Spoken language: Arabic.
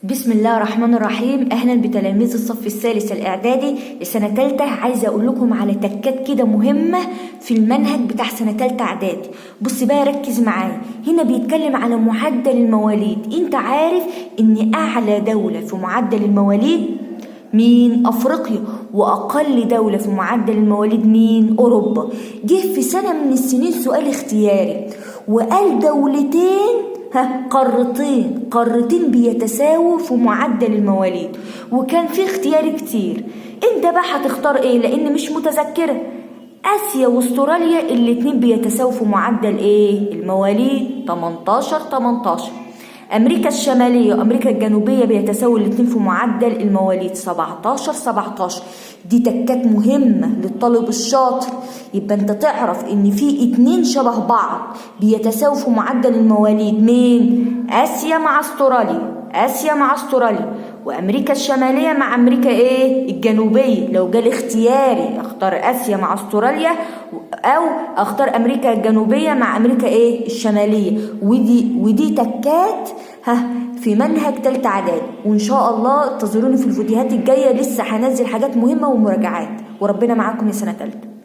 بسم الله الرحمن الرحيم. اهلا بتلاميذ الصف الثالث الاعدادي لسنه ثالثه. عايزه اقول لكم على تكات كده مهمه في المنهج بتاع سنه ثالثه اعدادي. بص بقى ركز معايا، هنا بيتكلم على معدل المواليد. انت عارف ان اعلى دوله في معدل المواليد مين؟ افريقيا. واقل دوله في معدل المواليد مين؟ اوروبا. جه في سنه من السنين سؤال اختياري وقال دولتين قارتين بيتساووا في معدل المواليد، وكان في اختيار كتير. انت بقى هتختار ايه؟ لان مش متذكره. اسيا واستراليا الاتنين بيتساووا في معدل ايه؟ المواليد 18. امريكا الشماليه وامريكا الجنوبيه بيتساووا الاتنين في معدل المواليد 17. دي تكات مهمه للطالب الشاطر. يبقى انت تعرف ان في اتنين شبه بعض بيتساووا في معدل المواليد. مين؟ اسيا مع استراليا وامريكا الشماليه مع امريكا ايه؟ الجنوبيه. لو جالي اختياري اختار اسيا مع استراليا او اختار امريكا الجنوبيه مع امريكا ايه؟ الشماليه. ودي تكات في منهج ثالثه اعدادي. وان شاء الله انتظروني في الفيديوهات الجايه، لسه هنزل حاجات مهمه ومراجعات. وربنا معاكم يا سنه ثالثه.